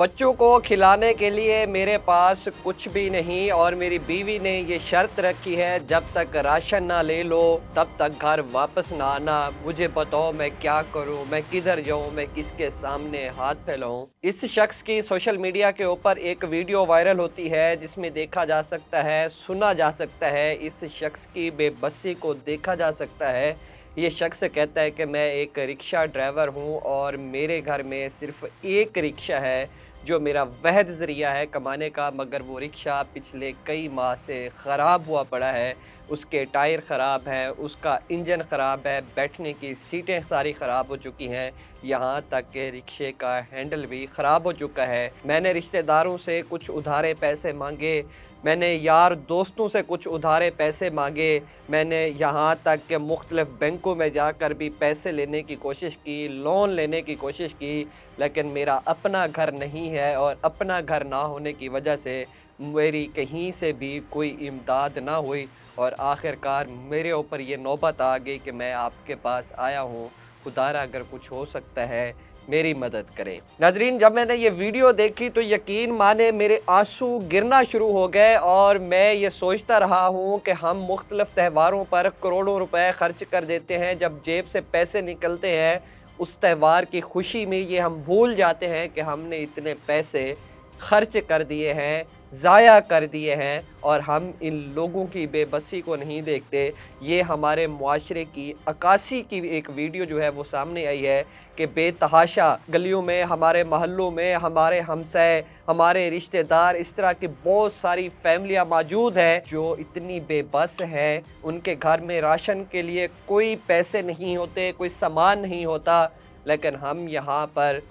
बच्चों को खिलाने के लिए मेरे पास कुछ भी नहीं और मेरी बीवी ने ये शर्त रखी है, जब तक राशन ना ले लो तब तक घर वापस ना आना। मुझे बताओ मैं क्या करूं, मैं किधर जाऊं, मैं किसके सामने हाथ फैलाऊं। इस शख्स की सोशल मीडिया के ऊपर एक वीडियो वायरल होती है जिसमें देखा जा सकता है, सुना जा सकता है, इस शख्स की बेबसी को देखा जा सकता है। ये शख्स कहता है कि मैं एक रिक्शा ड्राइवर हूँ और मेरे घर में सिर्फ़ एक रिक्शा है जो मेरा वहद ज़रिया है कमाने का, मगर वो रिक्शा पिछले कई माह से ख़राब हुआ पड़ा है। उसके टायर ख़राब हैं, उसका इंजन ख़राब है, बैठने की सीटें सारी ख़राब हो चुकी हैं, यहाँ तक कि रिक्शे का हैंडल भी ख़राब हो चुका है। मैंने रिश्तेदारों से कुछ उधारे पैसे माँगे, मैंने यार दोस्तों से कुछ उधारे पैसे माँगे, मैंने यहाँ तक कि मुख्तलिफ़ बैंकों में जाकर भी पैसे लेने की कोशिश की, लोन लेने की कोशिश की, लेकिन मेरा अपना घर नहीं है और अपना घर ना होने की वजह से मेरी कहीं से भी कोई इमदाद ना हुई और आखिरकार मेरे ऊपर ये नौबत आ गई कि मैं आपके पास आया हूँ। खुदारा अगर कुछ हो सकता है मेरी मदद करें। नाज़रीन, जब मैंने ये वीडियो देखी तो यकीन माने मेरे आंसू गिरना शुरू हो गए और मैं ये सोचता रहा हूँ कि हम मुख्तलिफ़ त्योहारों पर करोड़ों रुपए खर्च कर देते हैं, जब जेब से पैसे निकलते हैं उस त्यौहार की खुशी में ये हम भूल जाते हैं कि हमने इतने पैसे खर्च कर दिए हैं, ज़ाया कर दिए हैं और हम इन लोगों की बेबसी को नहीं देखते। ये हमारे मुआशरे की अक्कासी की एक वीडियो जो है वो सामने आई है कि बेतहाशा गलियों में, हमारे मोहल्लों में, हमारे हमसाए, हमारे रिश्तेदार, इस तरह की बहुत सारी फैमिलियाँ मौजूद हैं जो इतनी बेबस हैं। उनके घर में राशन के लिए कोई पैसे नहीं होते, कोई सामान नहीं होता, लेकिन हम यहाँ पर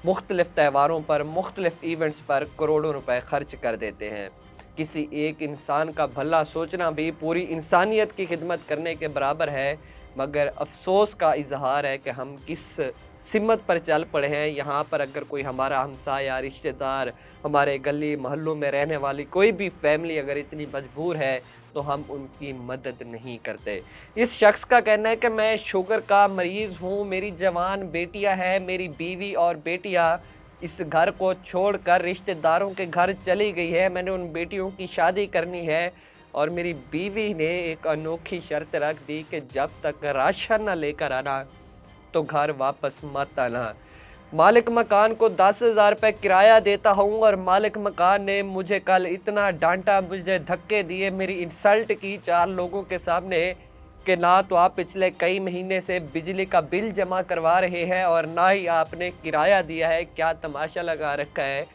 मुख्तलिफ़ त्योहारों पर, मुख्तलिफ़ इवेंट्स पर करोड़ों रुपए खर्च कर देते हैं। किसी एक इंसान का भला सोचना भी पूरी इंसानियत की खिदमत करने के बराबर है, मगर अफ़सोस का इज़हार है कि हम किस सिमत पर चल पड़े हैं। यहाँ पर अगर कोई हमारा हमसाया, रिश्तेदार, हमारे गली मोहल्लों में रहने वाली कोई भी फैमिली अगर इतनी मजबूर है तो हम उनकी मदद नहीं करते। इस शख्स का कहना है कि मैं शुगर का मरीज़ हूँ, मेरी जवान बेटियाँ हैं, मेरी बीवी और बेटियाँ इस घर को छोड़कर रिश्तेदारों के घर चली गई है। मैंने उन बेटियों की शादी करनी है और मेरी बीवी ने एक अनोखी शर्त रख दी कि जब तक राशन ना लेकर आना तो घर वापस मत आना। मालिक मकान को 10,000 रुपये किराया देता हूँ और मालिक मकान ने मुझे कल इतना डांटा, मुझे धक्के दिए, मेरी इंसल्ट की 4 लोगों के सामने कि ना तो आप पिछले कई महीने से बिजली का बिल जमा करवा रहे हैं और ना ही आपने किराया दिया है। क्या तमाशा लगा रखा है?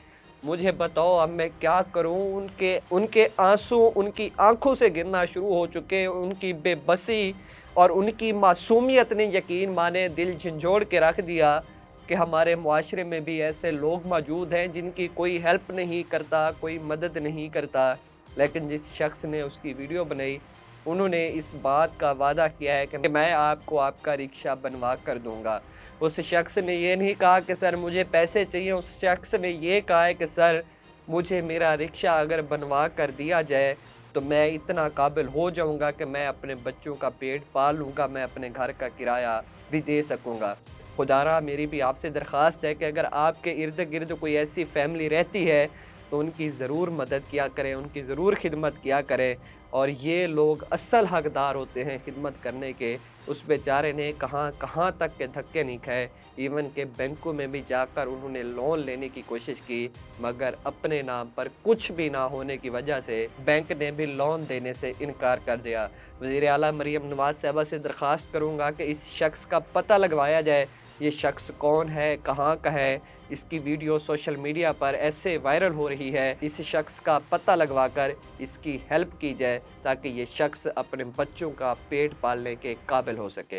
मुझे बताओ अब मैं क्या करूं? उनके उनके आंसू उनकी आंखों से गिरना शुरू हो चुके। उनकी बेबसी और उनकी मासूमियत ने यकीन माने दिल झंझोड़ के रख दिया कि हमारे मुआशरे में भी ऐसे लोग मौजूद हैं जिनकी कोई हेल्प नहीं करता, कोई मदद नहीं करता। लेकिन जिस शख्स ने उसकी वीडियो बनाई, उन्होंने इस बात का वादा किया है कि मैं आपको आपका रिक्शा बनवा कर दूंगा। उस शख्स ने ये नहीं कहा कि सर मुझे पैसे चाहिए, उस शख्स ने ये कहा है कि सर मुझे मेरा रिक्शा अगर बनवा कर दिया जाए तो मैं इतना काबिल हो जाऊंगा कि मैं अपने बच्चों का पेट पाल लूँगा, मैं अपने घर का किराया भी दे सकूँगा। खुदारा मेरी भी आपसे दरख्वास्त है कि अगर आपके इर्द गिर्द कोई ऐसी फैमिली रहती है तो उनकी ज़रूर मदद किया करें, उनकी ज़रूर खिदमत किया करें। और ये लोग असल हकदार होते हैं खिदमत करने के। उस बेचारे ने कहाँ कहाँ तक के धक्के नहीं खाए, इवन के बैंकों में भी जाकर उन्होंने लोन लेने की कोशिश की, मगर अपने नाम पर कुछ भी ना होने की वजह से बैंक ने भी लोन देने से इनकार कर दिया। वज़ीर आला मरीम नवाज़ साहिबा से दरख्वास्त करूँगा कि इस शख्स का पता लगवाया जाए, ये शख्स कौन है, कहाँ का है। इसकी वीडियो सोशल मीडिया पर ऐसे वायरल हो रही है, इस शख्स का पता लगवाकर इसकी हेल्प की जाए ताकि ये शख्स अपने बच्चों का पेट पालने के काबिल हो सके।